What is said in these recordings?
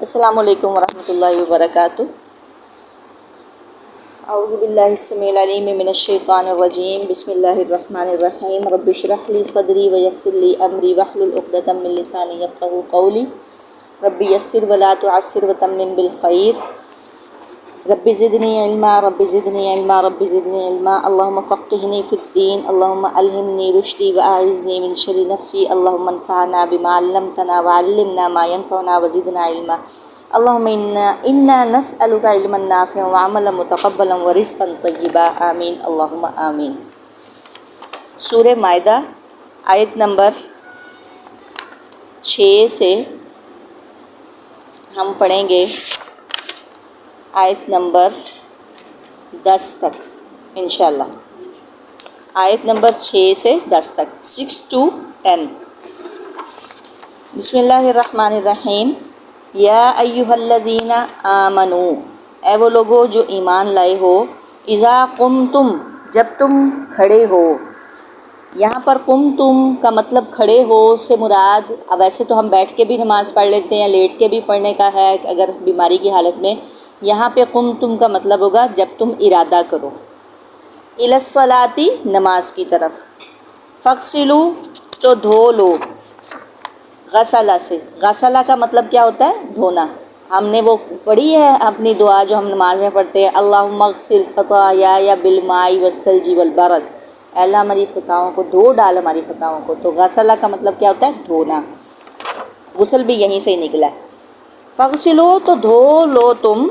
السلام علیکم ورحمۃ اللہ وبرکاتہ۔ اعوذ باللہ السمیع العلیم من الشیطان الرجیم، بسم اللہ الرحمن الرحیم۔ رب اشرح لی صدری ویسر لی امری واحلل عقدۃ من لسانی یفقہوا قولی۔ رب یسر ولا تعسر وتمم بالخیر۔ رب زدنی علما رب زدنی علما رب زدنی علما، اللہم فقہنی فی الدین، اللہم الہمنی رشدی واعذنی من شر نفسی، اللہم انفعنا بما علمتنا وعلمنا ما ینفعنا وزدنا علما، اللہم انا نسألک علما نافعا وعملا متقبلا ورزقا طیبا، آمین اللہم آمین۔ سورہ مائدہ آیت نمبر 6 سے ہم پڑھیں گے آیت نمبر 10 تک انشاءاللہ۔ آیت نمبر 6 سے 10 تک، 6 to 10۔ بسم اللہ الرحمن الرحیم۔ یا ایہا الذین آمنوا، اے وہ لوگو جو ایمان لائے ہو، اذا قمتم، جب تم کھڑے ہو۔ یہاں پر قمتم کا مطلب کھڑے ہو سے مراد، اب ویسے تو ہم بیٹھ کے بھی نماز پڑھ لیتے ہیں، لیٹ کے بھی پڑھنے کا ہے اگر بیماری کی حالت میں۔ یہاں پہ قمتم کا مطلب ہوگا جب تم ارادہ کرو، الی الصلاۃ، نماز کی طرف، فاغسلوا، تو دھو لو، غسلہ سے، غسلہ کا مطلب کیا ہوتا ہے؟ دھونا۔ ہم نے وہ پڑھی ہے اپنی دعا جو ہم نماز میں پڑھتے ہیں، اللہم اغسل خطایایا بالماء والثلج والبرد، اے اللہ ہماری خطاؤں کو دھو ڈال، ہماری خطاؤں کو۔ تو غسلہ کا مطلب کیا ہوتا ہے؟ دھونا۔ غسل بھی یہیں سے ہی نکلا ہے۔ فاغسلوا، تو دھو لو تم،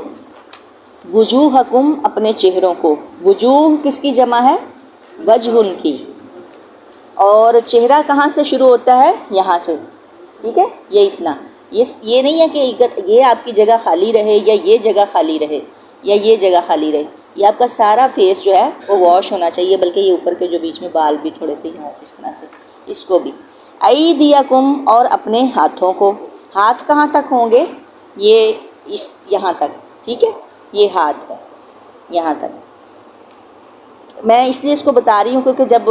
وجوہکم، اپنے چہروں کو۔ وجوہ کس کی جمع ہے؟ وجہن کی۔ اور چہرہ کہاں سے شروع ہوتا ہے؟ یہاں سے، ٹھیک ہے؟ یہ اتنا، یہ نہیں ہے کہ یہ آپ کی جگہ خالی رہے یا یہ جگہ خالی رہے یا یہ جگہ خالی رہے، یہ آپ کا سارا فیس جو ہے وہ واش ہونا چاہیے، بلکہ یہ اوپر کے جو بیچ میں بال بھی تھوڑے سے یہاں سے اس طرح سے، اس کو بھی۔ ایدیکم، اور اپنے ہاتھوں کو۔ ہاتھ کہاں تک ہوں گے؟ یہ یہاں تک، ٹھیک ہے؟ یہ ہاتھ ہے یہاں تک۔ میں اس لیے اس کو بتا رہی ہوں کیونکہ جب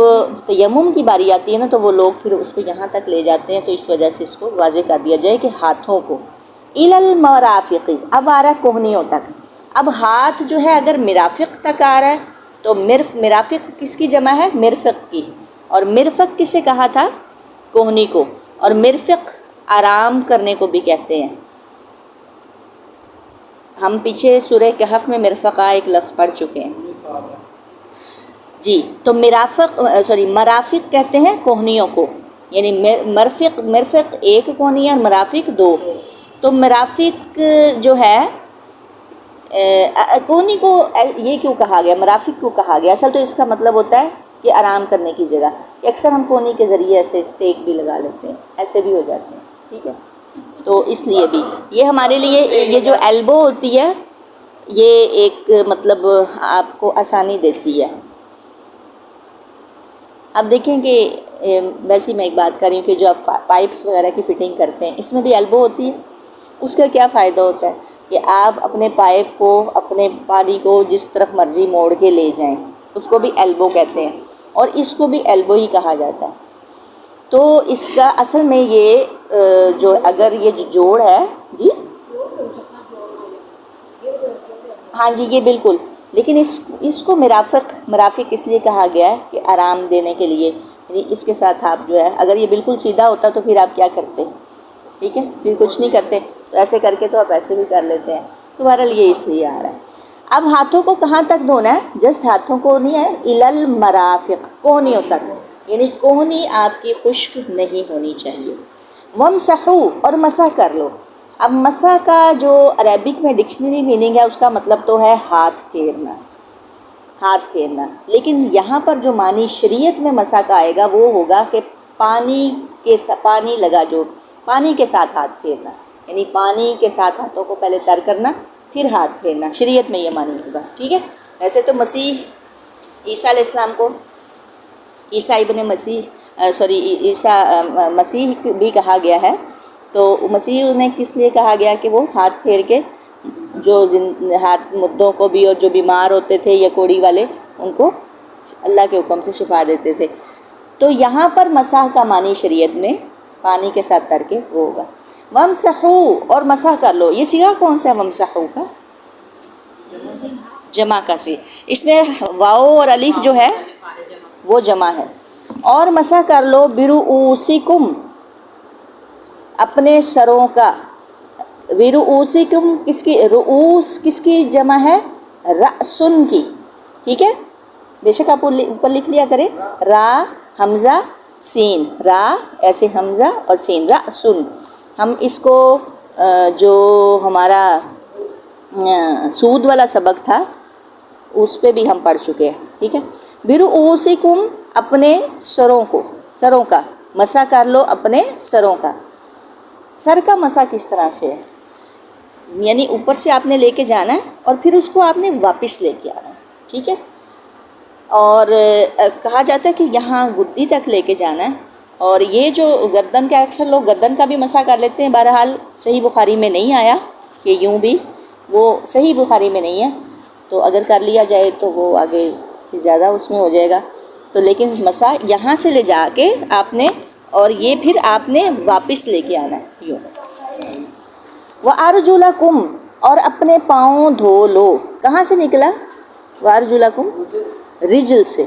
تیمم کی باری آتی ہے نا تو وہ لوگ پھر اس کو یہاں تک لے جاتے ہیں، تو اس وجہ سے اس کو واضح کر دیا جائے کہ ہاتھوں کو۔ الی المرافق، اب آ رہا ہے کوہنیوں تک۔ اب ہاتھ جو ہے اگر مرافق تک آ رہا ہے تو مرافق کس کی جمع ہے؟ مرفق کی۔ اور مرفق کسے کہا تھا؟ کوہنی کو۔ اور مرفق آرام کرنے کو بھی کہتے ہیں۔ ہم پیچھے سورہ کہف میں مرفقہ ایک لفظ پڑھ چکے ہیں جی۔ تو مرافق کہتے ہیں کوہنیوں کو، یعنی مرفق ایک کوہنی ہے، مرافق دو۔ تو مرافق جو ہے کوہنی کو یہ کیوں کہا گیا، مرافق کیوں کہا گیا؟ اصل تو اس کا مطلب ہوتا ہے کہ آرام کرنے کی جگہ۔ اکثر ہم کوہنی کے ذریعے ایسے ٹیک بھی لگا لیتے ہیں، ایسے بھی ہو جاتے ہیں، ٹھیک ہے؟ تو اس لیے بھی یہ ہمارے لیے یہ جو ایلبو ہوتی ہے یہ ایک مطلب آپ کو آسانی دیتی ہے۔ اب دیکھیں کہ ویسے میں ایک بات کر رہی ہوں کہ جو آپ پائپس وغیرہ کی فٹنگ کرتے ہیں اس میں بھی ایلبو ہوتی ہے۔ اس کا کیا فائدہ ہوتا ہے کہ آپ اپنے پائپ کو، اپنے پانی کو جس طرف مرضی موڑ کے لے جائیں، اس کو بھی ایلبو کہتے ہیں، اور اس کو بھی ایلبو ہی کہا جاتا ہے۔ تو اس کا اصل میں یہ جو اگر یہ جو جوڑ ہے جی، ہاں جی یہ بالکل، لیکن اس کو مرافق اس لیے کہا گیا ہے کہ آرام دینے کے لیے، یعنی اس کے ساتھ آپ جو ہے، اگر یہ بالکل سیدھا ہوتا تو پھر آپ کیا کرتے؟ ٹھیک ہے، پھر کچھ نہیں کرتے، تو ایسے کر کے تو آپ ایسے بھی کر لیتے ہیں۔ تو بہرحال یہ اس لیے آ رہا ہے۔ اب ہاتھوں کو کہاں تک دھونا ہے؟ جسٹ ہاتھوں کو نہیں ہے، الی المرافق، کوہنیوں تک، یعنی کوہنی آپ کی خشک نہیں ہونی چاہیے۔ وامسحوا، اور مسح کر لو۔ اب مسح کا جو عربک میں ڈکشنری میننگ ہے اس کا مطلب تو ہے ہاتھ پھیرنا، ہاتھ پھیرنا، لیکن یہاں پر جو معنی شریعت میں مسح کا آئے گا وہ ہوگا کہ پانی لگا جو، پانی کے ساتھ ہاتھ پھیرنا، یعنی پانی کے ساتھ ہاتھوں کو پہلے تر کرنا پھر ہاتھ پھیرنا، شریعت میں یہ معنی ہوگا، ٹھیک ہے؟ ویسے تو عیسیٰ علیہ السلام کو مسیح بھی کہا گیا ہے۔ تو مسیح انہیں کس لیے کہا گیا کہ وہ ہاتھ پھیر کے جو ہاتھ مردوں کو بھی اور جو بیمار ہوتے تھے یا کوڑی والے ان کو اللہ کے حکم سے شفا دیتے تھے۔ تو یہاں پر مسح کا معنی شریعت میں پانی کے ساتھ تر کے وہ ہوگا۔ ومسحو اور مسح کر لو. یہ صیغہ کون سا ہے ومسحو کا؟ جمع کا سی. اس میں واو اور الف جو ہے وہ جمع ہے. اور مسح کر لو برؤوسکم اپنے سروں کا. برؤوسکم کس کی؟ رؤوس کس کی جمع ہے؟ رأسن کی. ٹھیک ہے، بے شک آپ اوپر لکھ لیا کریں را حمزہ سین، را ایسے حمزہ اور سین، رأسن. ہم اس کو جو ہمارا سود والا سبق تھا اس پہ بھی ہم پڑھ چکے ہیں. ٹھیک ہے، برؤوسکم اپنے سروں کو، سروں کا. مسح کر لو اپنے سروں کا. سر کا مسح کس طرح سے ہے؟ یعنی اوپر سے آپ نے لے کے جانا ہے اور پھر اس کو آپ نے واپس لے کے آنا ہے. ٹھیک ہے، اور کہا جاتا ہے کہ یہاں گدی تک لے کے جانا ہے. اور یہ جو گردن کا، اکثر لوگ گردن کا بھی مسح کر لیتے ہیں. بہرحال صحیح بخاری میں نہیں آیا کہ یوں بھی، وہ صحیح بخاری میں نہیں ہے. تو اگر کر لیا جائے تو وہ آگے زیادہ اس میں ہو جائے گا. تو لیکن مسح یہاں سے لے جا کے آپ نے، اور یہ پھر آپ نے واپس لے کے آنا ہے یوں. وَأَرْجُلَكُمْ اور اپنے پاؤں دھو لو. کہاں سے نکلا وَأَرْجُلَكُمْ؟ رجل سے.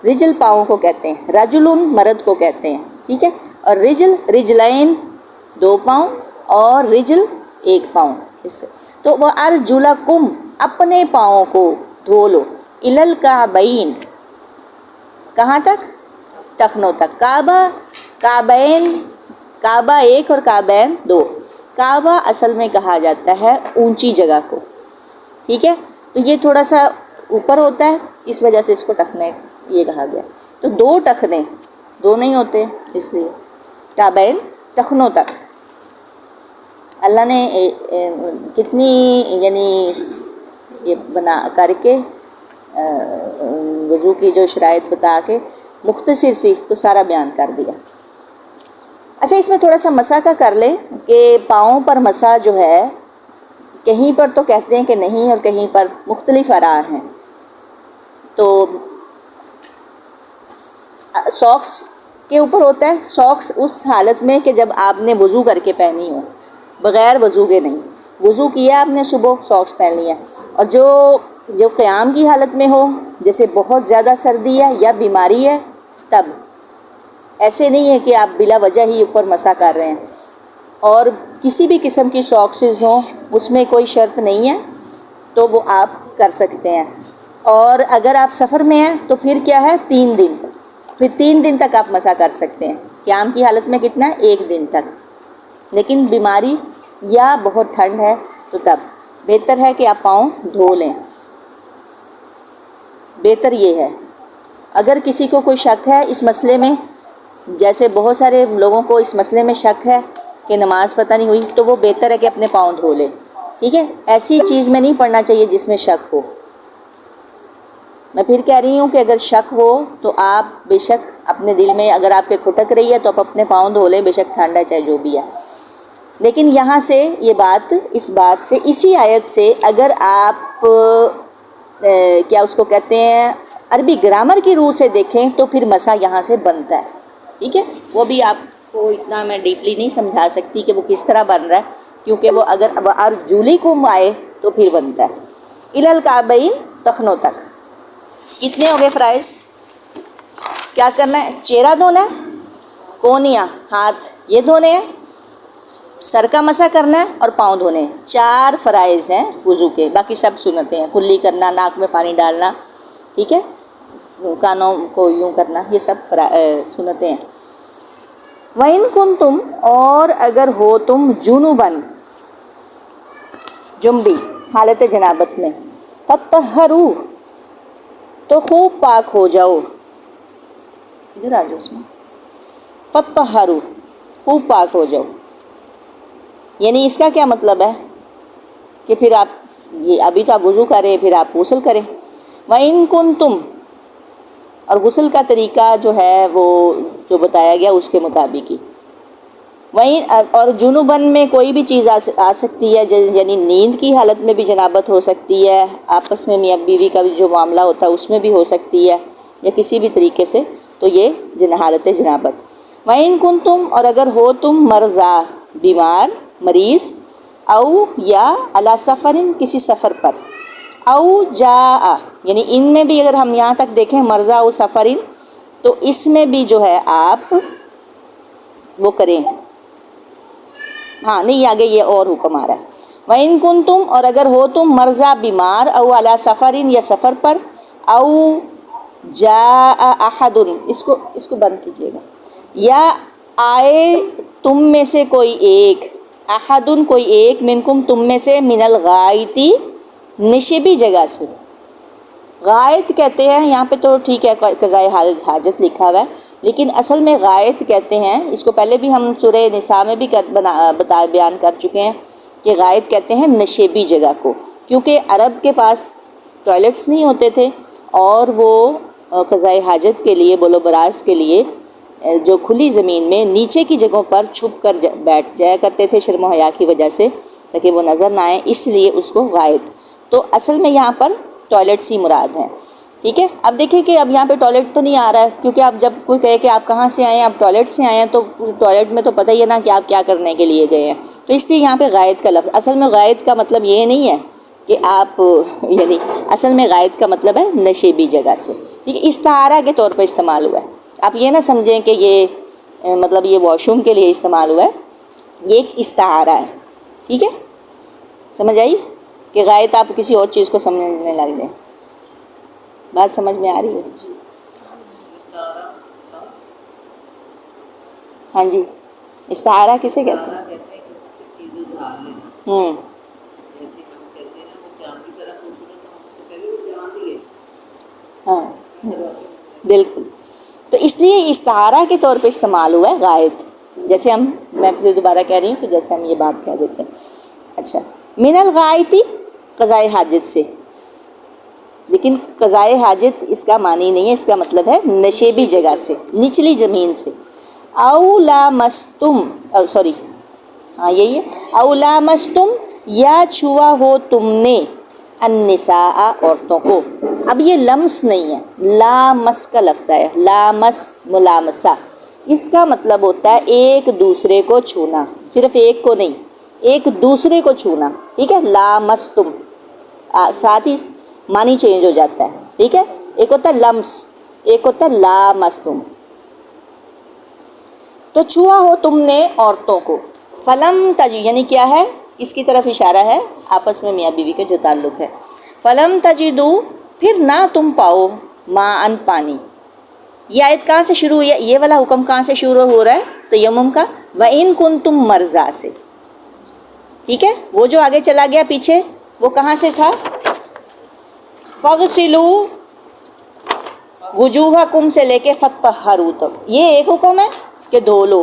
رجل پاؤں کو کہتے ہیں، رجلن مرد کو کہتے ہیں. ٹھیک ہے، اور رجل رجلین دو پاؤں اور رجل ایک پاؤں. اس سے تو وَأَرْجُلَكُمْ اپنے پاؤں کو دھو لو. إِلَى الْكَعْبَيْن کہاں تک؟ ٹخنوں تک. کعبہ، کعبین، کعبہ ایک اور کعبین دو. کعبہ اصل میں کہا جاتا ہے اونچی جگہ کو. ٹھیک ہے، تو یہ تھوڑا سا اوپر ہوتا ہے، اس وجہ سے اس کو ٹخنے یہ کہا گیا. تو دو ٹخنے، دو نہیں ہوتے اس لیے کعبین ٹخنوں تک. اللہ نے کتنی یعنی یہ بنا کر کے وضو کی جو شرائط بتا کے مختصر سی تو سارا بیان کر دیا. اچھا، اس میں تھوڑا سا مسح کا کر لیں کہ پاؤں پر مسح جو ہے کہیں پر تو کہتے ہیں کہ نہیں اور کہیں پر مختلف آراء ہیں. تو ساکس کے اوپر ہوتا ہے. ساکس اس حالت میں کہ جب آپ نے وضو کر کے پہنی ہو، بغیر وضو کے نہیں. وضو کیا آپ نے صبح، ساکس پہن لیا. اور جو قیام کی حالت میں ہو، جیسے بہت زیادہ سردی ہے یا بیماری ہے، تب ایسے نہیں ہے کہ آپ بلا وجہ ہی اوپر مسح کر رہے ہیں. اور کسی بھی قسم کی ساکسز ہوں اس میں کوئی شرط نہیں ہے، تو وہ آپ کر سکتے ہیں. اور اگر آپ سفر میں ہیں تو پھر کیا ہے 3 دن، پھر 3 دن تک آپ مسح کر سکتے ہیں. قیام کی حالت میں کتنا ہے؟ 1 دن تک. لیکن بیماری یا بہت ٹھنڈ ہے تو تب بہتر ہے کہ آپ پاؤں دھو لیں. بہتر یہ ہے. اگر کسی کو کوئی شک ہے اس مسئلے میں، جیسے بہت سارے لوگوں کو اس مسئلے میں شک ہے کہ نماز پتہ نہیں ہوئی، تو وہ بہتر ہے کہ اپنے پاؤں دھو لے. ٹھیک ہے، ایسی چیز میں نہیں پڑھنا چاہیے جس میں شک ہو. میں پھر کہہ رہی ہوں کہ اگر شک ہو تو آپ بے شک اپنے دل میں، اگر آپ کے کھٹک رہی ہے تو آپ اپنے پاؤں دھو لیں، بے شک ٹھنڈا ہے چاہے جو بھی ہے. لیکن یہاں سے یہ بات، اس بات سے، اسی آیت سے اگر آپ کیا اس کو کہتے ہیں عربی گرامر کی روح سے دیکھیں تو پھر مسح یہاں سے بنتا ہے. ٹھیک ہے، وہ بھی آپ کو اتنا میں ڈیپلی نہیں سمجھا سکتی کہ وہ کس طرح بن رہا ہے، کیونکہ وہ اگر ارجلکم آئے تو پھر بنتا ہے الی الکعبین، ٹخنوں تک. کتنے ہو گئے فرائض؟ کیا کرنا ہے؟ چہرہ دھونا ہے، کونیاں ہاتھ یہ دھونے ہیں، سر کا مسح کرنا ہے اور پاؤں دھونے ہیں. 4 فرائض ہیں وضو کے، باقی سب سنتیں ہیں. کلی کرنا، ناک میں پانی ڈالنا، ٹھیک ہے، کانوں کو یوں کرنا، یہ سب سنتیں ہیں. وَإِن كُنتُمْ اور اگر ہو تم جنوباً جنبی حالت جنابت میں، فَطَّهَّرُوا تو خوب پاک ہو جاؤ. ادھر آ جاؤ اس میں، فَطَّهَّرُوا خوب پاک ہو جاؤ. یعنی اس کا کیا مطلب ہے کہ پھر آپ یہ ابھی تو آپ وضو کریں پھر آپ غسل کریں. وَإِن كُنتُمْ اور غسل کا طریقہ جو ہے وہ جو بتایا گیا اس کے مطابق ہی. وہیں اور جنوباً میں کوئی بھی چیز آ سکتی ہے، یعنی نیند کی حالت میں بھی جنابت ہو سکتی ہے، آپس میں میاں بیوی کا بھی جو معاملہ ہوتا ہے اس میں بھی ہو سکتی ہے، یا کسی بھی طریقے سے، تو یہ حالت جنابت. وَإِن كُنتُمْ اور اگر ہو تم مرضی بیمار مریض، او یا علی سفرن کسی سفر پر، او جاء یعنی ان میں بھی اگر ہم یہاں تک دیکھیں مرضا او سفرن تو اس میں بھی جو ہے آپ وہ کریں، ہاں نہیں آگے یہ اور حکم آ رہا ہے وَإِن كُنتُم اور اگر ہو تم مرضا بیمار، او علی سفرن یا سفر پر، او جاء احد اس کو بند کیجیے گا، یا آئے تم میں سے کوئی ایک، احدن کوئی ایک، منکم تم میں سے، من الغائطی نشیبی جگہ سے، غائط کہتے ہیں یہاں پہ تو ٹھیک ہے قضائے حاجت لکھا ہوا ہے، لیکن اصل میں غائط کہتے ہیں، اس کو پہلے بھی ہم سورہ نساء میں بھی بیان کر چکے ہیں کہ غائط کہتے ہیں نشیبی جگہ کو، کیونکہ عرب کے پاس ٹوائلٹس نہیں ہوتے تھے اور وہ قضائے حاجت کے لیے بول و براز کے لیے جو کھلی زمین میں نیچے کی جگہوں پر چھپ کر بیٹھ جایا کرتے تھے شرم و حیا کی وجہ سے، تاکہ وہ نظر نہ آئے، اس لیے اس کو غائط، تو اصل میں یہاں پر ٹوائلٹس ہی مراد ہیں، ٹھیک ہے۔ اب دیکھیں کہ اب یہاں پہ ٹوائلٹ تو نہیں آ رہا ہے، کیونکہ آپ جب کوئی کہے کہ آپ کہاں سے آئے ہیں، آپ ٹوائلٹ سے آئے ہیں، تو ٹوائلٹ میں تو پتہ ہی ہے نا کہ آپ کیا کرنے کے لیے گئے ہیں، تو اس لیے یہاں پہ غائط کا لفظ، اصل میں غائط کا مطلب یہ نہیں ہے کہ آپ یعنی اصل میں غائط کا مطلب ہے نشیبی جگہ سے، ٹھیک ہے، استعارہ کے طور پہ استعمال ہوا ہے، آپ یہ نہ سمجھیں کہ یہ مطلب یہ واش روم کے لیے استعمال ہوا ہے، یہ ایک استعارہ ہے، ٹھیک ہے، سمجھ آئی کہ غائط آپ کسی اور چیز کو سمجھنے لگ جائیں، بات سمجھ میں آ رہی ہے؟ ہاں جی، استعارہ کسے کہتے ہیں؟ ہوں ہاں بالکل، تو اس لیے استعارہ کے طور پہ استعمال ہوا ہے غائط، جیسے میں پھر دوبارہ کہہ رہی ہوں کہ جیسے ہم یہ بات کہہ دیتے ہیں۔ اچھا، من الغائطی قضائے حاجت سے، لیکن قضائے حاجت اس کا معنی نہیں ہے، اس کا مطلب ہے نشیبی جگہ سے، نچلی زمین سے، او لامستم سوری ہاں یہی ہے، او لامستم یا چھوا ہو تم نے، النساء عورتوں کو، اب یہ لمس نہیں ہے، لامس کا لفظ ہے، لامس ملامسہ، اس کا مطلب ہوتا ہے ایک دوسرے کو چھونا، صرف ایک کو نہیں، ایک دوسرے کو چھونا، ٹھیک ہے، لامستم ساتھ ہی معنی چینج ہو جاتا ہے، ٹھیک ہے، ایک ہوتا ہے لمس، ایک ہوتا ہے لامستم، تو چھوا ہو تم نے عورتوں کو، فلم تجی یعنی کیا ہے، اس کی طرف اشارہ ہے آپس میں میاں بیوی کے جو تعلق ہے، فلم تجدو پھر نہ تم پاؤ، ماء پانی، یہ آیت کہاں سے شروع ہوئی ہے، یہ والا حکم کہاں سے شروع ہو رہا ہے تیمم کا، وَإِن كُنتُم مرضى سے، ٹھیک ہے، وہ جو آگے چلا گیا پیچھے وہ کہاں سے تھا، فَاغْسِلُوا وُجُوهَكُمْ سے لے کے فَطَّهَّرُوا تک، یہ ایک حکم ہے کہ دھو لو،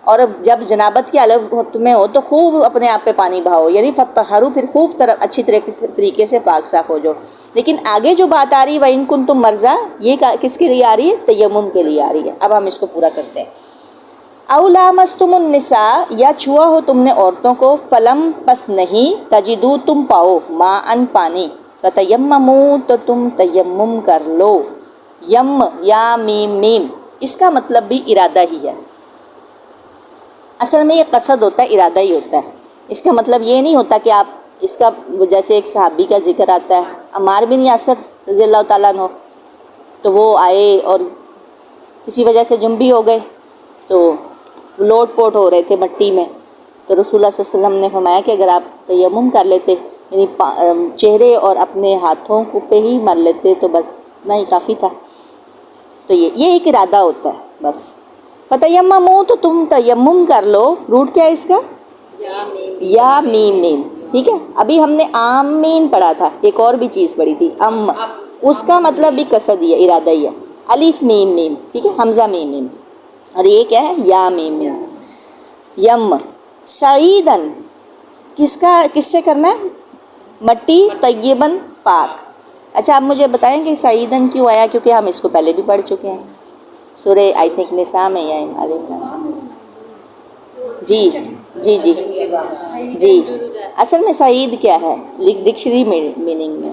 اور جب جنابت کی حالت میں ہو تو خوب اپنے آپ پہ پانی بہاؤ، یعنی فَطَّهَّرُوا پھر خوب اچھی طریقے سے پاک صاف ہو جاؤ، لیکن آگے جو بات آ رہی ہے وَإِن كُنتُم مرضى، یہ کس کے لیے آ رہی ہے، تیمم کے لیے آ رہی ہے، اب ہم اس کو پورا کرتے ہیں، او لامستم النساء یا چھوا ہو تم نے عورتوں کو، فلم پس نہیں، تجدو تم پاؤ، ماء پانی، فتیمموا تو تم تیمم کر لو، یم یا میم میم اس کا مطلب بھی ارادہ ہی ہے، اصل میں یہ قصد ہوتا ہے، ارادہ ہی ہوتا ہے، اس کا مطلب یہ نہیں ہوتا کہ آپ اس کا، جیسے ایک صحابی کا ذکر آتا ہے عمار بن یاسر رضی اللہ تعالیٰ عنہ، تو وہ آئے اور کسی وجہ سے جنبی ہو گئے، تو لوٹ پوٹ ہو رہے تھے مٹی میں، تو رسول اللہ صلی اللہ علیہ وسلم نے فرمایا کہ اگر آپ تیمم کر لیتے، یعنی چہرے اور اپنے ہاتھوں کو پہ ہی مل لیتے تو بس اتنا ہی کافی تھا، تو یہ ایک ارادہ ہوتا ہے بس، فتیمموا تو تم تیمم کر لو، روٹ کیا ہے اس کا، یا میم میم، ٹھیک ہے، ابھی ہم نے آمین پڑھا تھا، ایک اور بھی چیز پڑھی تھی اس کا مطلب بھی قصد ہی ہے، ارادہ ہی ہے، الف میم میم، ٹھیک ہے، حمزہ میم میم، اور یہ کیا ہے، یا میم میم، یم سعیدن کس سے کرنا ہے، مٹی، طیبن پاک، اچھا آپ مجھے بتائیں کہ سعیدن کیوں آیا، کیونکہ ہم اس کو پہلے بھی پڑھ چکے ہیں سورہ آئی تھنک نساء میں یا عمران، جی جی جی جی، اصل میں سعید کیا ہے ڈکشنری میننگ میں،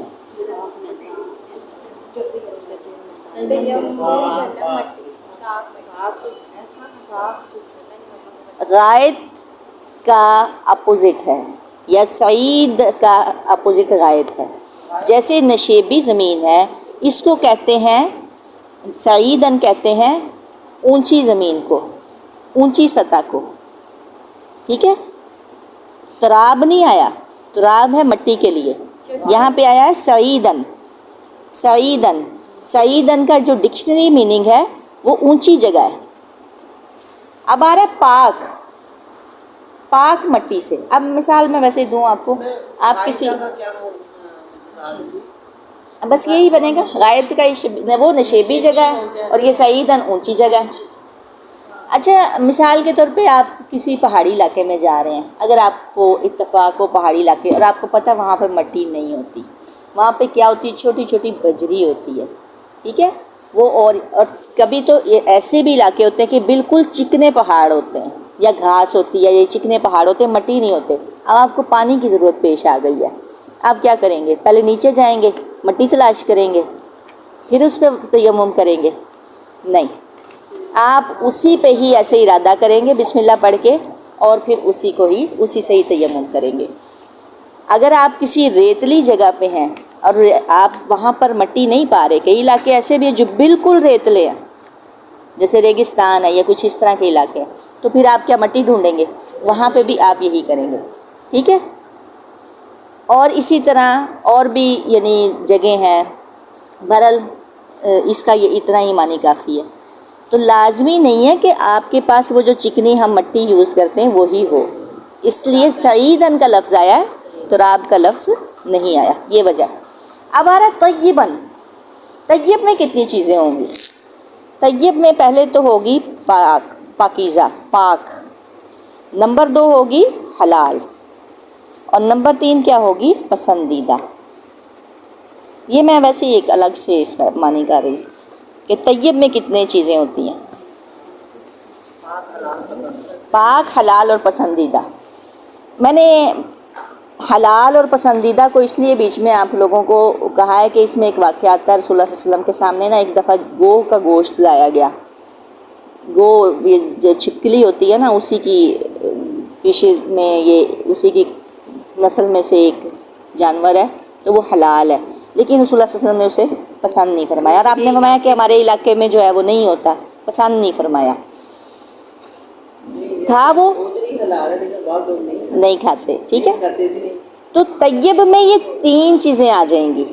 غائط کا اپوزٹ ہے یا سعید کا اپوزٹ غائط ہے. جیسے نشیبی زمین ہے اس کو کہتے ہیں سعیدن، کہتے ہیں اونچی زمین کو، اونچی سطح کو. ٹھیک ہے، تراب نہیں آیا، تراب ہے مٹی کے لیے، یہاں پہ آیا ہے سعیدن. سعیدن، سعیدن کا جو ڈکشنری میننگ ہے وہ اونچی جگہ ہے. اب آ رہا ہے پاک، پاک مٹی سے. اب مثال میں ویسے دوں آپ کو، آپ کسی بس یہی بنے گا، غائط کا وہ نشیبی جگہ ہے اور یہ سعیدن اونچی جگہ ہے. اچھا مثال کے طور پہ آپ کسی پہاڑی علاقے میں جا رہے ہیں، اگر آپ کو اتفاق ہو پہاڑی علاقے اور آپ کو پتہ وہاں پہ مٹی نہیں ہوتی، وہاں پہ کیا ہوتی ہے، چھوٹی چھوٹی بجری ہوتی ہے. ٹھیک ہے، وہ اور کبھی تو ایسے بھی علاقے ہوتے ہیں کہ بالکل چکنے پہاڑ ہوتے ہیں یا گھاس ہوتی ہے، یہ چکنے پہاڑ ہوتے ہیں، مٹی نہیں ہوتے. اب آپ کو پانی کی ضرورت پیش آ گئی ہے، آپ کیا کریں گے؟ پہلے نیچے جائیں گے، مٹی تلاش کریں گے، پھر اس پہ تیمم کریں گے؟ نہیں، آپ اسی پہ ہی ایسے ارادہ کریں گے بسم اللہ پڑھ کے، اور پھر اسی سے ہی تیمم کریں گے. اگر آپ کسی ریتلی جگہ پہ ہیں اور آپ وہاں پر مٹی نہیں پا رہے، کئی علاقے ایسے بھی ہیں جو بالکل ریتلے ہیں جیسے ریگستان ہے یا کچھ اس طرح کے علاقے ہیں، تو پھر آپ کیا مٹی ڈھونڈیں گے؟ وہاں پہ بھی آپ یہی کریں گے. ٹھیک ہے، اور اسی طرح اور بھی یعنی جگہ ہیں. بہرحال اس کا یہ اتنا ہی معنی کافی ہے. تو لازمی نہیں ہے کہ آپ کے پاس وہ جو چکنی ہم مٹی یوز کرتے ہیں وہی ہو، اس لیے سعیدن کا لفظ آیا ہے، تراب کا لفظ نہیں آیا، یہ وجہ. اب آ رہا ہے طیبن. طیب میں کتنی چیزیں ہوں گی؟ طیب میں پہلے تو ہوگی پاک، پاکیزہ، پاک. نمبر 2 ہوگی حلال، اور نمبر 3 کیا ہوگی؟ پسندیدہ. یہ میں ویسے ہی ایک الگ سے اس کا معنی کر رہی ہوں کہ طیب میں کتنے چیزیں ہوتی ہیں. پاک، حلال اور پسندیدہ. میں نے حلال اور پسندیدہ کو اس لیے بیچ میں آپ لوگوں کو کہا ہے کہ اس میں ایک واقعہ آتا ہے. رسول اللہ صلی اللہ علیہ وسلم کے سامنے نا ایک دفعہ گو کا گوشت لایا گیا. گو یہ جو چھپکلی ہوتی ہے نا، اسی کی اسپیشیز میں، یہ اسی کی نسل میں سے ایک جانور ہے، تو وہ حلال ہے. لیکن رسول اللہ صلی اللہ علیہ وسلم نے اسے پسند نہیں فرمایا، اور آپ نے فرمایا کہ ہمارے علاقے میں جو ہے وہ نہیں ہوتا، پسند نہیں فرمایا. تھا وہ نہیں کھاتے. ٹھیک ہے، تو طیب میں یہ 3 چیزیں آ جائیں گی.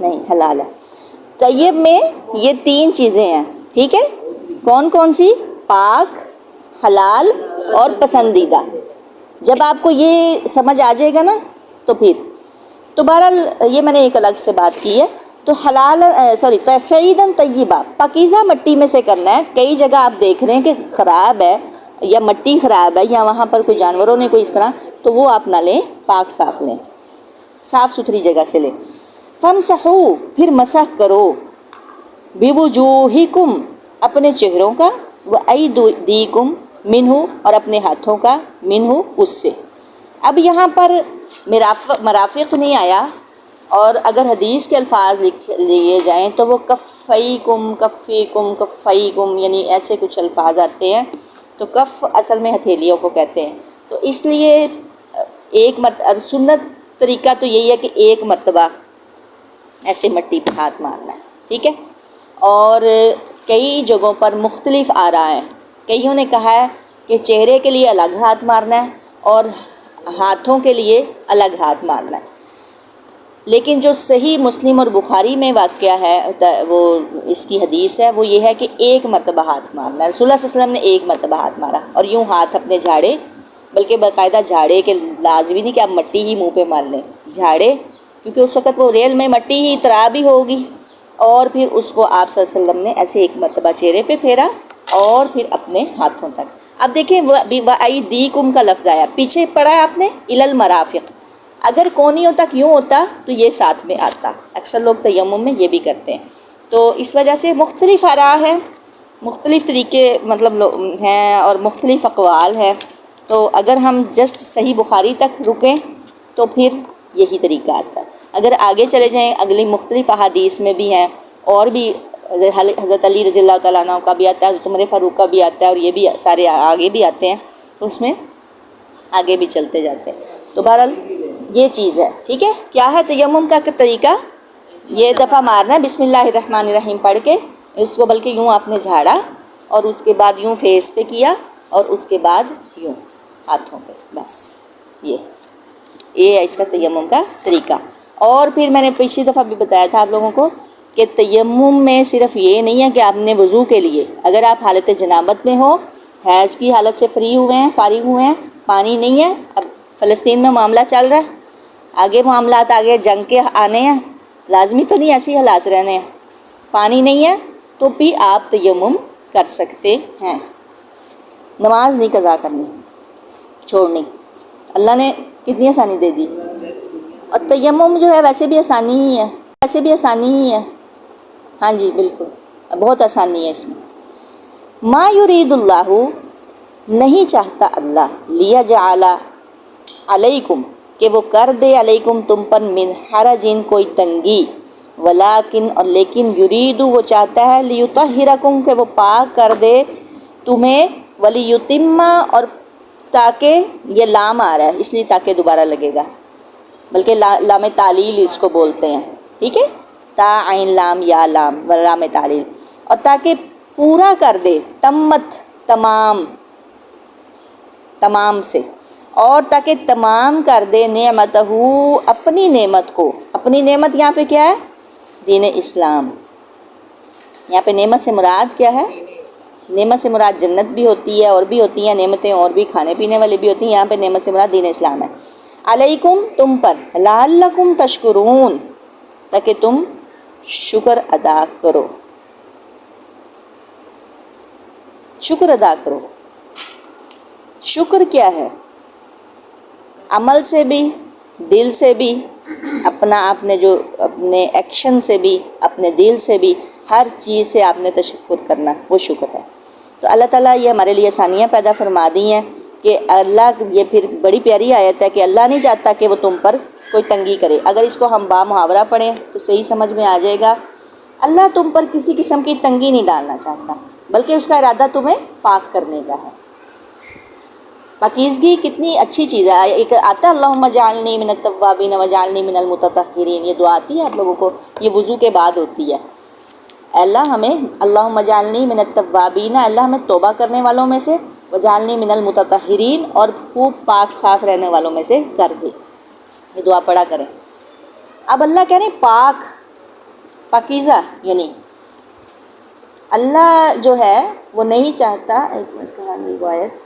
نہیں، حلال ہے. طیب میں یہ 3 چیزیں ہیں. ٹھیک ہے، کون کون سی؟ پاک، حلال اور پسندیدہ. جب آپ کو یہ سمجھ آ جائے گا نا تو پھر تو بہرحال یہ میں نے ایک الگ سے بات کی ہے. تو حلال سعیدن طیبہ، پاکیزہ مٹی میں سے کرنا ہے. کئی جگہ آپ دیکھ رہے ہیں کہ خراب ہے یا مٹی خراب ہے یا وہاں پر کوئی جانوروں نے کوئی اس طرح، تو وہ آپ نہ لیں، پاک صاف لیں، صاف ستھری جگہ سے لیں. فامسحوا، پھر مسح کرو، بوجوہکم، اپنے چہروں کا، وایدیکم منہ، اور اپنے ہاتھوں کا، منہ، اس سے. اب یہاں پر مرافق نہیں آیا، اور اگر حدیث کے الفاظ لکھ لیے جائیں تو وہ کفیکم، کفیکم، کفیکم، یعنی ایسے کچھ الفاظ آتے ہیں. تو کف اصل میں ہتھیلیوں کو کہتے ہیں. تو اس لیے ایک سنت طریقہ تو یہی ہے کہ ایک مرتبہ ایسے مٹی پہ ہاتھ مارنا ہے. ٹھیک ہے، اور کئی جگہوں پر مختلف آ رہا ہے. کئیوں نے کہا ہے کہ چہرے کے لیے الگ ہاتھ مارنا ہے اور ہاتھوں کے لیے الگ ہاتھ مارنا ہے. لیکن جو صحیح مسلم اور بخاری میں واقعہ ہے، وہ اس کی حدیث ہے، وہ یہ ہے کہ ایک مرتبہ ہاتھ مارنا ہے. رسول اللہ صلی اللہ علیہ وسلم نے ایک مرتبہ ہاتھ مارا اور یوں ہاتھ اپنے جھاڑے، بلکہ باقاعدہ جھاڑے کے لازمی نہیں کہ آپ مٹی ہی منہ پہ مار لیں، جھاڑے، کیونکہ اس وقت وہ ریل میں مٹی ہی تراب ہی ہوگی. اور پھر اس کو آپ صلی اللہ علیہ وسلم نے ایسے ایک مرتبہ چہرے پہ پھیرا اور پھر اپنے ہاتھوں تک. اب دیکھیں وَأَيْدِيكُمْ کا لفظ آیا، پیچھے پڑھا ہے آپ نے إِلَى الْمَرَافِقِ. اگر کونیوں تک یوں ہوتا تو یہ ساتھ میں آتا. اکثر لوگ تیمم میں یہ بھی کرتے ہیں. تو اس وجہ سے مختلف آراء ہیں، مختلف طریقے مطلب ہیں اور مختلف اقوال ہیں. تو اگر ہم جسٹ صحیح بخاری تک رکیں تو پھر یہی طریقہ آتا ہے. اگر آگے چلے جائیں، اگلی مختلف احادیث میں بھی ہیں اور بھی حضرت علی رضی اللہ تعالیٰ عنہ کا بھی آتا ہے، حضرت عمر فاروق کا بھی آتا ہے، اور یہ بھی سارے آگے بھی آتے ہیں، تو اس میں آگے بھی چلتے جاتے ہیں۔ تو بہرحال یہ چیز ہے، ٹھیک ہے۔ کیا ہے تیمم کا طریقہ؟ یہ دفعہ مارنا ہے بسم اللہ الرحمن الرحیم پڑھ کے، اس کو بلکہ یوں آپ نے جھاڑا اور اس کے بعد یوں فیس پہ کیا اور اس کے بعد یوں ہاتھوں پہ، بس یہ ہے اس کا تیمم کا طریقہ۔ اور پھر میں نے پچھلی دفعہ بھی بتایا تھا آپ لوگوں کو کہ تیمم میں صرف یہ نہیں ہے کہ آپ نے وضو کے لیے، اگر آپ حالت جنابت میں ہو، حیض کی حالت سے فری ہوئے ہیں، فارغ ہوئے ہیں، پانی نہیں ہے، اب فلسطین میں معاملہ چل رہا ہے، آگے معاملات آگے جنگ کے آنے ہیں، لازمی تو نہیں ایسی حالات رہنے ہیں، پانی نہیں ہے تو بھی آپ تیمم کر سکتے ہیں۔ نماز نہیں قضا کرنی، چھوڑنی، اللہ نے کتنی آسانی دے دی۔ اور تیمم جو ہے ویسے بھی آسانی ہی ہے، ہاں جی بالکل بہت آسانی ہے اس میں۔ ما یرید اللہ، نہیں چاہتا اللہ، لیجعل علیکم، کہ وہ کر دے علیکم تم پر، من حرج، کوئی تنگی، ولیکن، اور لیکن، یرید، وہ چاہتا ہے، لیطہرکم، کہ وہ پاک کر دے تمہیں، ولیتم، اور تاکہ، یہ لام آ رہا ہے اس لیے تاکہ دوبارہ لگے گا، بلکہ لام تعلیل اس کو بولتے ہیں، ٹھیک ہے، تا عین لام یا لام و لام تعلیل، اور تاکہ پورا کر دے، تمت، تمام سے، اور تاکہ تمام کر دے، نعمتہ، اپنی نعمت کو، اپنی نعمت یہاں پہ کیا ہے؟ دین اسلام۔ یہاں پہ نعمت سے مراد کیا ہے؟ نعمت سے مراد جنت بھی ہوتی ہے اور بھی ہوتی ہیں نعمتیں، اور بھی کھانے پینے والی بھی ہوتی ہیں، یہاں پہ نعمت سے مراد دین اسلام ہے۔ علیکم، تم پر، لعلکم تشکرون، تاکہ تم شکر ادا کرو، شکر ادا کرو۔ شکر کیا ہے؟ عمل سے بھی، دل سے بھی، آپ نے جو اپنے ایکشن سے بھی، اپنے دل سے بھی، ہر چیز سے آپ نے تشکر کرنا، وہ شکر ہے۔ تو اللہ تعالیٰ یہ ہمارے لیے آسانیاں پیدا فرما دی ہیں کہ اللہ، یہ پھر بڑی پیاری آیت ہے کہ اللہ نہیں چاہتا کہ وہ تم پر کوئی تنگی کرے۔ اگر اس کو ہم با محاورہ پڑھیں تو صحیح سمجھ میں آ جائے گا، اللہ تم پر کسی قسم کی تنگی نہیں ڈالنا چاہتا، بلکہ اس کا ارادہ تمہیں پاک کرنے کا ہے۔ پاکیزگی کتنی اچھی چیز ہے۔ ایک آتا ہے اللہم اجعلنی من التوابین واجعلنی من المتطہرین، یہ دعا آتی ہے آپ لوگوں کو، یہ وضو کے بعد ہوتی ہے۔ اے اللہ ہمیں، اللہم اجعلنی من التوابین، اللہ ہمیں توبہ کرنے والوں میں سے، واجعلنی من المتطہرین، اور خوب پاک صاف رہنے والوں میں سے کر دے۔ یہ دعا پڑھا کریں۔ اب اللہ کہہ رہے ہیں پاک، پاکیزہ، یعنی اللہ جو ہے وہ نہیں چاہتا، ایک منٹ کہانی روایت،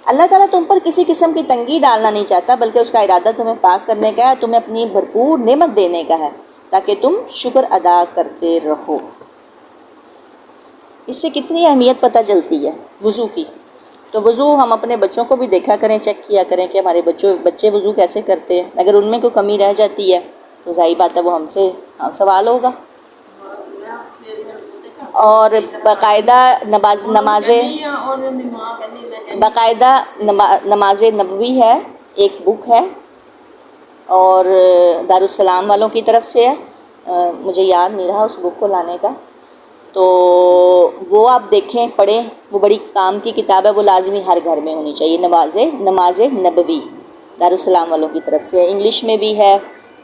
اللہ تعالیٰ تم پر کسی قسم کی تنگی ڈالنا نہیں چاہتا، بلکہ اس کا ارادہ تمہیں پاک کرنے کا ہے، تمہیں اپنی بھرپور نعمت دینے کا ہے، تاکہ تم شکر ادا کرتے رہو۔ اس سے کتنی اہمیت پتہ چلتی ہے وضو کی۔ تو وضو ہم اپنے بچوں کو بھی دیکھا کریں، چیک کیا کریں کہ ہمارے بچے وضو کیسے کرتے ہیں، اگر ان میں کوئی کمی رہ جاتی ہے تو ظاہر بات ہے وہ ہم سے سوال ہوگا۔ اور باقاعدہ نماز نبوی ہے، ایک بک ہے، اور دارالسلام والوں کی طرف سے ہے، مجھے یاد نہیں رہا اس بک کو لانے کا، تو وہ آپ دیکھیں، پڑھیں، وہ بڑی کام کی کتاب ہے، وہ لازمی ہر گھر میں ہونی چاہیے۔ نماز نبوی دارالسلام والوں کی طرف سے، انگلش میں بھی ہے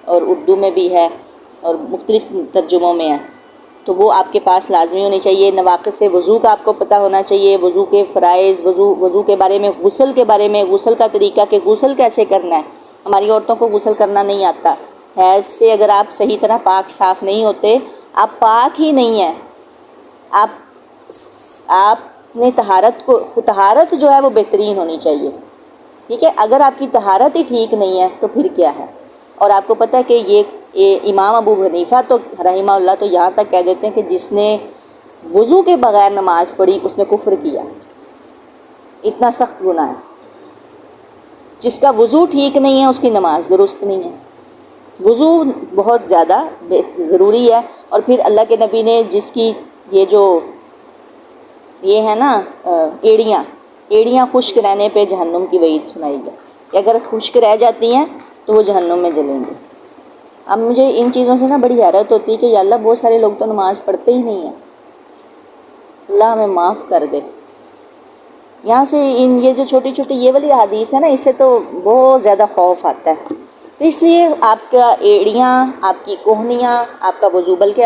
اور اردو میں بھی ہے اور مختلف ترجموں میں ہے، تو وہ آپ کے پاس لازمی ہونی چاہیے۔ نواقص وضو کا آپ کو پتہ ہونا چاہیے، وضو کے فرائض، وضو کے بارے میں، غسل کے بارے میں، غسل کا طریقہ کہ غسل کیسے کرنا ہے۔ ہماری عورتوں کو غسل کرنا نہیں آتا، حیض سے اگر آپ صحیح طرح پاک صاف نہیں ہوتے، آپ پاک ہی نہیں ہیں، آپ نے طہارت جو ہے وہ بہترین ہونی چاہیے، ٹھیک ہے۔ اگر آپ کی طہارت ہی ٹھیک نہیں ہے تو پھر کیا ہے؟ اور آپ کو پتہ ہے کہ یہ امام ابو حنیفہ تو رحمہ اللہ تو یہاں تک کہہ دیتے ہیں کہ جس نے وضو کے بغیر نماز پڑھی اس نے کفر کیا، اتنا سخت گناہ ہے۔ جس کا وضو ٹھیک نہیں ہے اس کی نماز درست نہیں ہے۔ وضو بہت زیادہ ضروری ہے۔ اور پھر اللہ کے نبی نے جس کی یہ ہے نا ایڑیاں خشک رہنے پہ جہنم کی وعید سنائی ہے کہ اگر خشک رہ جاتی ہیں تو وہ جہنم میں جلیں گے۔ اب مجھے ان چیزوں سے نا بڑی حیرت ہوتی ہے کہ یا اللہ بہت سارے لوگ تو نماز پڑھتے ہی نہیں ہیں، اللہ ہمیں معاف کر دے۔ یہاں سے یہ جو چھوٹی چھوٹی یہ والی حدیث ہے نا، اس سے تو بہت زیادہ خوف آتا ہے۔ تو اس لیے آپ کا ایڑیاں، آپ کی کوہنیاں، آپ کا وضو بلکہ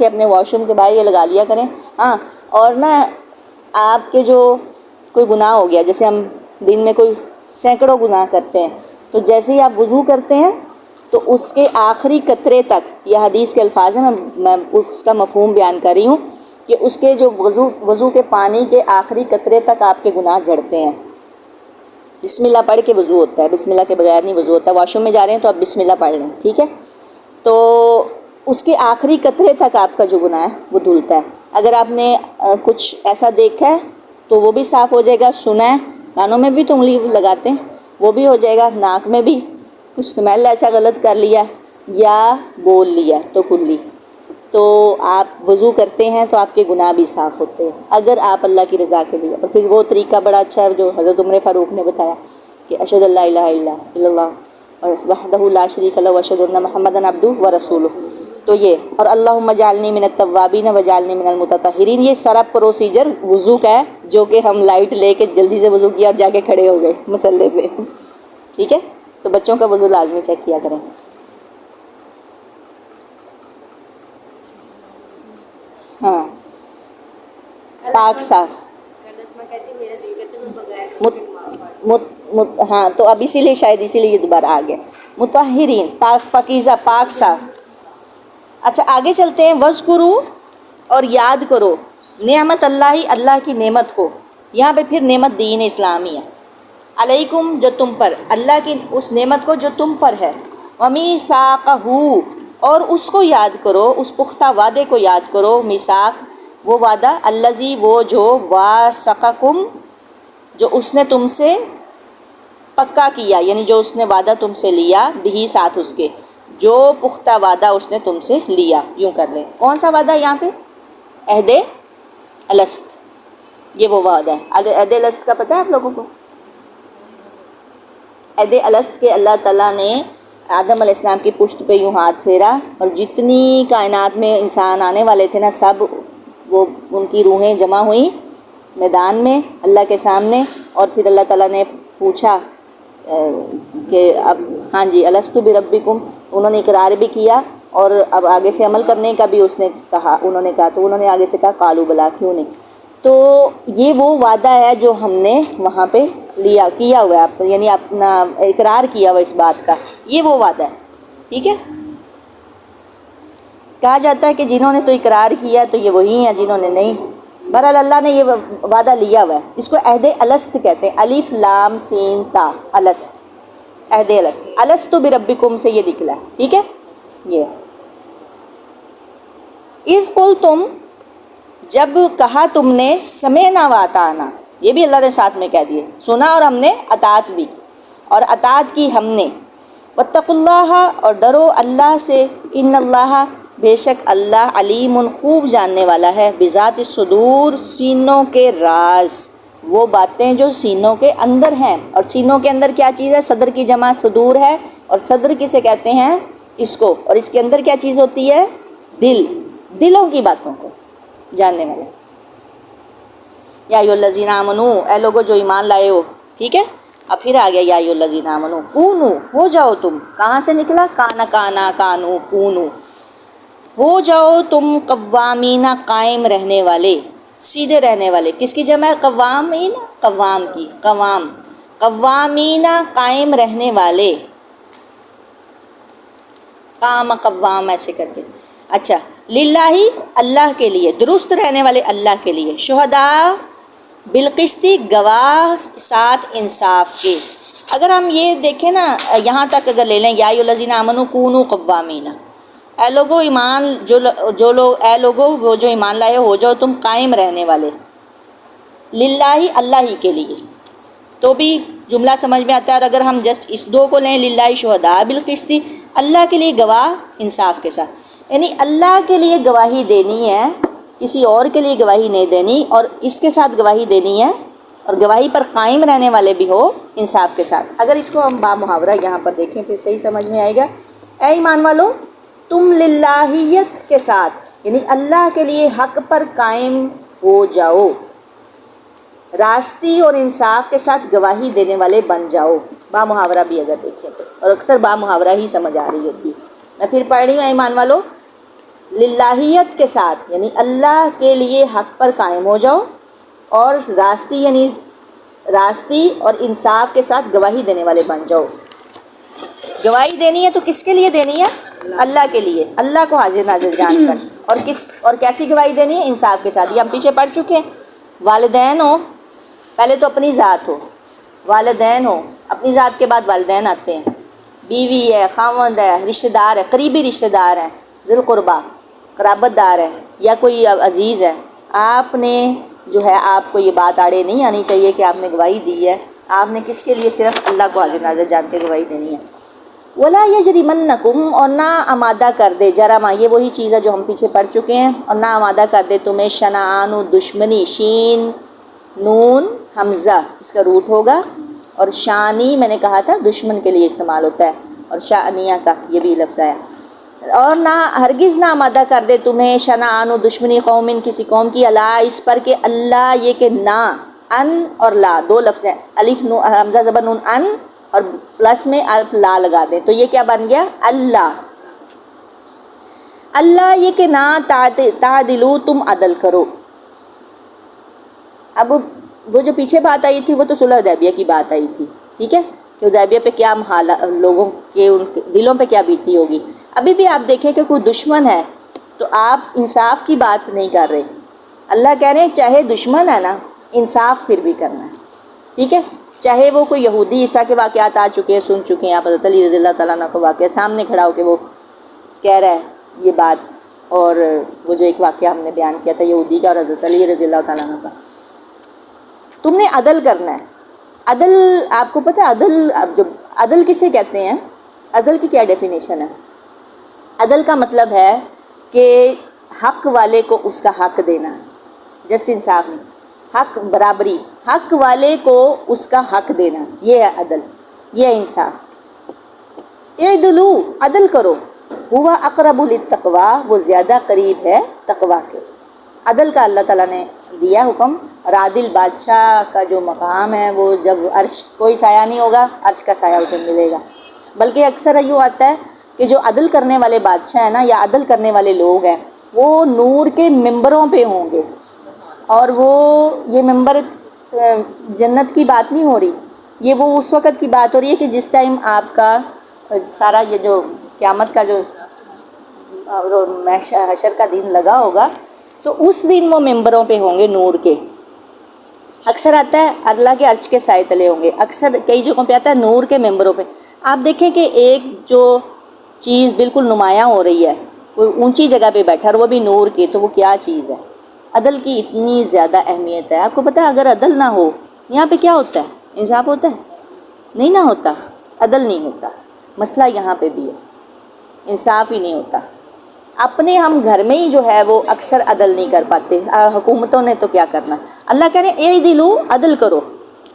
اپنے واش روم کے باہر یہ لگا لیا کریں۔ ہاں، اور نا آپ کے جو کوئی گناہ ہو گیا، جیسے ہم دن میں کوئی سینکڑوں گناہ کرتے ہیں، تو جیسے ہی آپ وضو کرتے ہیں تو اس کے آخری قطرے تک، یہ حدیث کے الفاظ ہیں، میں اس کا مفہوم بیان کر رہی ہوں کہ اس کے جو وضو کے پانی کے آخری قطرے تک آپ کے گناہ جھڑتے ہیں۔ بسم اللہ پڑھ کے وضو ہوتا ہے، بسم اللہ کے بغیر نہیں وضو ہوتا ہے۔ واش روم میں جا رہے ہیں تو آپ بسم اللہ پڑھ لیں، ٹھیک ہے؟ تو اس کے آخری قطرے تک آپ کا جو گناہ ہے وہ دھلتا ہے۔ اگر آپ نے کچھ ایسا دیکھا ہے تو وہ بھی صاف ہو جائے گا، سنا ہے، کانوں میں بھی تو انگلی لگاتے ہیں، وہ بھی ہو جائے گا، ناک میں بھی کچھ اسمیل ایسا غلط کر لیا یا بول لیا تو کلی، تو آپ وضو کرتے ہیں تو آپ کے گناہ بھی صاف ہوتے ہیں اگر آپ اللہ کی رضا کے لیے۔ اور پھر وہ طریقہ بڑا اچھا ہے جو حضرت عمر فاروق نے بتایا کہ اشہد ان لا الہ الا اللہ اور وحدہ لا شریک لہ واشہد ان محمدا عبدہ ورسولہ، تو یہ، اور اللہم اجعلنی من التوابین واجعلنی من المتطہرین، یہ سارا پروسیجر وضو کا ہے جو کہ ہم لائٹ لے کے جلدی سے وضو کیا اور جا کے کھڑے ہو گئے مصلی پہ، ٹھیک ہے؟ تو بچوں کا وضو لازمی چیک کیا کریں۔ ہاں، پاک صاف، ہاں، تو اب اسی لیے شاید اسی لیے یہ دوبارہ آ گیا، مطہرین، پاک پاکیزہ، پاک صاف۔ اچھا آگے چلتے ہیں، وذکروا، اور یاد کرو، نعمت اللہ، اللہ کی نعمت کو، یہاں پہ پھر نعمت دین اسلامی ہے، علیکم، جو تم پر، اللہ کی اس نعمت کو جو تم پر ہے، ومیثاقہ، اور اس کو یاد کرو، اس پختہ وعدے کو یاد کرو، میثاق وہ وعدہ، الذی وہ جو، واثقکم جو اس نے تم سے پکا کیا، یعنی جو اس نے وعدہ تم سے لیا، بھی ساتھ اس کے، جو پختہ وعدہ اس نے تم سے لیا، یوں کر لیں۔ کون سا وعدہ یہاں پہ؟ عہد الست، یہ وہ وعدہ ہے۔ عہد الست کا پتہ ہے آپ لوگوں کو؟ عہد الست کے اللہ تعالیٰ نے آدم علیہ السلام کی پشت پہ یوں ہاتھ پھیرا اور جتنی کائنات میں انسان آنے والے تھے نا، سب وہ ان کی روحیں جمع ہوئیں میدان میں اللہ کے سامنے، اور پھر اللہ تعالیٰ نے پوچھا کہ اب ہاں جی الستو بربکم، انہوں نے اقرار بھی کیا اور اب آگے سے عمل کرنے کا بھی اس نے کہا، انہوں نے کہا، تو انہوں نے آگے سے کہا قالوا بلا، کیوں نہیں۔ تو یہ وہ وعدہ ہے جو ہم نے وہاں پہ کیا ہوا ہے، یعنی اپنا اقرار کیا ہوا اس بات کا، یہ وہ وعدہ ہے، ٹھیک ہے؟ کہا جاتا ہے کہ جنہوں نے تو اقرار کیا تو یہ وہی ہیں، جنہوں نے نہیں، بہرحال اللہ نے یہ وعدہ لیا ہوا ہے، اس کو عہد الست کہتے ہیں، الف لام سین تا، الست، عہد الست، الست بربکم سے یہ نکلا ہے، ٹھیک ہے؟ یہ اذ قلتم، جب کہا تم نے، سمعنا واطعنا، یہ بھی اللہ نے ساتھ میں کہہ دیے، سنا اور ہم نے اطاعت بھی، اور اطاعت کی ہم نے، واتقوا اللہ، اور ڈرو اللہ سے، ان اللہ، بے شک اللہ، علیم، خوب جاننے والا ہے، بذات الصدور، سینوں کے راز، وہ باتیں جو سینوں کے اندر ہیں، اور سینوں کے اندر کیا چیز ہے؟ صدر کی جمع صدور ہے، اور صدر کسے کہتے ہیں؟ اس کو، اور اس کے اندر کیا چیز ہوتی ہے؟ دل، دلوں کی باتوں کو جاننے والا۔ یا ایھا الذین آمنو، اے لوگو جو ایمان لائے ہو، ٹھیک ہے؟ اب پھر آ گیا یا ایھا الذین آمنو، کونو، ہو جاؤ تم، کہاں سے نکلا؟ کانا، کانو، کونو، ہو جاؤ تم، قوامین، قائم رہنے والے، سیدھے رہنے والے، کس کی جمع ہے؟ قوامین، قوام کی، قوام، قوامین، قائم رہنے والے، قام قوام ایسے کر کے، اچھا، للہ، اللہ کے لیے، درست رہنے والے اللہ کے لیے، شہداء بالقسط، گواہ ساتھ انصاف کے۔ اگر ہم یہ دیکھیں نا، یہاں تک اگر لے لیں، یا ایھا الذین آمنوا کونوا قوامین، اے لوگو ایمان، جو لوگ، اے لوگو وہ جو ایمان لائے ہو جاؤ تم قائم رہنے والے، للہ، اللہ ہی کے لیے، تو بھی جملہ سمجھ میں آتا ہے۔ اور اگر ہم جسٹ اس دو کو لیں، للہ شہداء بالقسط، اللہ کے لیے گواہ انصاف کے ساتھ، یعنی اللہ کے لیے گواہی دینی ہے، کسی اور کے لیے گواہی نہیں دینی، اور کس کے ساتھ گواہی دینی ہے؟ اور گواہی پر قائم رہنے والے بھی ہو انصاف کے ساتھ۔ اگر اس کو ہم با محاورہ یہاں پر دیکھیں پھر صحیح سمجھ میں آئے گا اے ایمان والو تم للہیت کے ساتھ یعنی اللہ کے لیے حق پر قائم ہو جاؤ، راستی اور انصاف کے ساتھ گواہی دینے والے بن جاؤ۔ با محاورہ بھی اگر دیکھیں تو، اور اکثر با محاورہ ہی سمجھ آ رہی ہوتی ہے۔ میں پھر پڑھ رہی ہوں، ایمان والو للہیت کے ساتھ یعنی اللہ کے لیے حق پر قائم ہو جاؤ، اور راستی یعنی راستی اور انصاف کے ساتھ گواہی دینے والے بن جاؤ۔ گواہی دینی ہے تو کس کے لیے دینی ہے؟ اللہ کے لیے، اللہ کو حاضر ناظر جان کر۔ اور کیسی گواہی دینی ہے؟ انصاف کے ساتھ۔ یہ ہم پیچھے پڑھ چکے ہیں۔ والدین ہو، پہلے تو اپنی ذات ہو، والدین ہو، اپنی ذات کے بعد والدین آتے ہیں، بیوی ہے، خاوند ہے، رشتہ دار ہے، قریبی رشتہ دار ہے، ذی القربہ قرابت دار ہے، یا کوئی عزیز ہے، آپ نے جو ہے آپ کو یہ بات آڑے نہیں آنی چاہیے کہ آپ نے گواہی دی ہے۔ آپ نے کس کے لیے؟ صرف اللہ کو حاضر ناظر جان کے گواہی دینی ہے۔ ولا یجرمنکم، اور نہ آمادہ کر دے، جرما یہ وہی چیز ہے جو ہم پیچھے پڑھ چکے ہیں، اور نہ آمادہ کر دے تمہیں شنعان دشمنی، شین نون حمزہ اس کا روٹ ہوگا، اور شانی میں نے کہا تھا دشمن کے لیے استعمال ہوتا ہے، اور شعنیہ کا یہ بھی لفظ آیا۔ اور نہ ہرگز نہ آمادہ کر دے تمہیں شنعان دشمنی قوم کسی قوم کی، اللہ اس پر کہ اللہ یہ کہ نہ، ان اور لا دو لفظ ہیں، الف نون حمزہ زبر نون ان، اور پلس میں الف لا لگا دیں تو یہ کیا بن گیا؟ اللہ۔ اللہ یہ کہ نہ تعدلو تم عدل کرو۔ اب وہ جو پیچھے بات آئی تھی وہ تو صلح حدیبیہ کی بات آئی تھی، ٹھیک ہے، کہ حدیبیہ پہ کیا لوگوں کے ان کے دلوں پہ کیا بیتی ہوگی۔ ابھی بھی آپ دیکھیں کہ کوئی دشمن ہے تو آپ انصاف کی بات نہیں کر رہے۔ اللہ کہہ رہے ہیں چاہے دشمن ہے نا، انصاف پھر بھی کرنا ہے، ٹھیک ہے، چاہے وہ کوئی یہودی اس طرح کے واقعات آ چکے ہیں، سن چکے ہیں آپ، حضرت علی رضی اللہ تعالیٰ عنہ کو واقعہ سامنے کھڑا ہو کے وہ کہہ رہا ہے یہ بات، اور وہ جو ایک واقعہ ہم نے بیان کیا تھا یہودی کا اور حضرت علی رضی اللہ تعالیٰ عنہ کا۔ تم نے عدل کرنا ہے۔ عدل آپ کو پتہ ہے عدل کسے کہتے ہیں؟ عدل کی کیا ڈیفینیشن ہے؟ عدل کا مطلب ہے کہ حق والے کو اس کا حق دینا، جسٹ انصاف نہیں، حق برابری، حق والے کو اس کا حق دینا، یہ ہے عدل، یہ ہے انصاف۔ اعدلو عدل کرو، ہوا اقرب للتقوی وہ زیادہ قریب ہے تقوی کے۔ عدل کا اللہ تعالیٰ نے دیا حکم، اور عادل بادشاہ کا جو مقام ہے وہ جب عرش کوئی سایہ نہیں ہوگا، عرش کا سایہ اسے ملے گا۔ بلکہ اکثر یوں آتا ہے کہ جو عدل کرنے والے بادشاہ ہیں نا، یا عدل کرنے والے لوگ ہیں، وہ نور کے ممبروں پہ ہوں گے، اور وہ یہ ممبر جنت کی بات نہیں ہو رہی، یہ وہ اس وقت کی بات ہو رہی ہے کہ جس ٹائم آپ کا سارا یہ جو قیامت کا جو حشر کا دن لگا ہوگا، تو اس دن وہ ممبروں پہ ہوں گے نور کے۔ اکثر آتا ہے اللہ کے عرش کے سائے تلے ہوں گے، اکثر کئی جگہوں پہ آتا ہے نور کے ممبروں پہ۔ آپ دیکھیں کہ ایک جو چیز بالکل نمایاں ہو رہی ہے، کوئی اونچی جگہ پہ بیٹھا اور وہ بھی نور کی، تو وہ کیا چیز ہے؟ عدل کی اتنی زیادہ اہمیت ہے۔ آپ کو پتہ ہے اگر عدل نہ ہو یہاں پہ کیا ہوتا ہے؟ انصاف ہوتا ہے؟ نہیں نہ ہوتا، عدل نہیں ہوتا۔ مسئلہ یہاں پہ بھی ہے، انصاف ہی نہیں ہوتا۔ اپنے ہم گھر میں ہی جو ہے وہ اکثر عدل نہیں کر پاتے، حکومتوں نے تو کیا کرنا۔ اللہ کہہ رہے ہیں اعدلوا عدل کرو،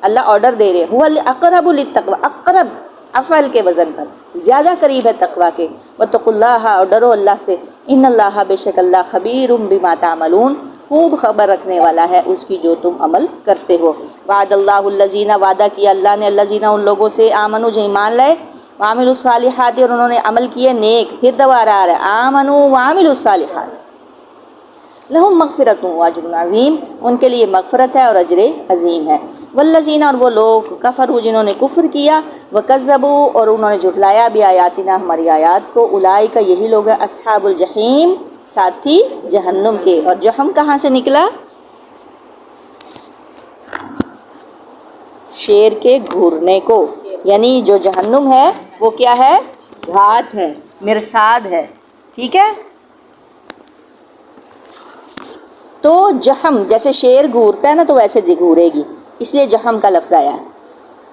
اللہ آرڈر دے رہے، هو الاقرب للتقوی، اقرب افعل کے وزن پر زیادہ قریب ہے تقوی کے۔ واتقوا اللہ، اور ڈرو اللہ سے، ان اللہ بے شک اللہ خبیر بما تعملون خوب خبر رکھنے والا ہے اس کی جو تم عمل کرتے ہو۔ وعد اللہ الذین، وعدہ کیا اللہ نے الذین ان لوگوں سے، آمنوا جو ایمان لائے، وعملوا الصالحات اور انہوں نے عمل کیے نیک، پھر دوبارہ آ رہا ہے آمنوا وعملوا الصالحات، لہم مغفرۃ واجر عظیم، ان کے لیے مغفرت ہے اور اجر عظیم ہے۔ والذین، اور وہ لوگ، کفروا جنہوں نے کفر کیا، وکذبوا اور انہوں نے جھٹلایا، بآیاتنا ہماری آیات کو، اولئک یہی لوگ ہیں اصحاب الجحیم ساتھی جہنم کے۔ اور جہنم کہاں سے نکلا؟ شیر کے گھورنے کو، یعنی جو جہنم ہے وہ کیا ہے؟ گھات ہے، مرصاد ہے، ٹھیک ہے۔ تو جہم جیسے شیر گھورتا ہے نا تو ویسے گھورے گی، اس لیے جہم کا لفظ آیا ہے۔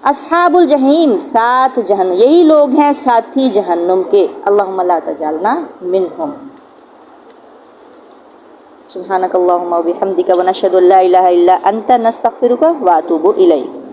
اصحاب الجحیم ساتھ جہنم، یہی لوگ ہیں ساتھی جہنم کے۔ اللہم لا تجعلنا منہم۔ سبحانک اللہم و بحمدک ونشہد ان لا الہ الا انت نستغفرک واتوب الیک۔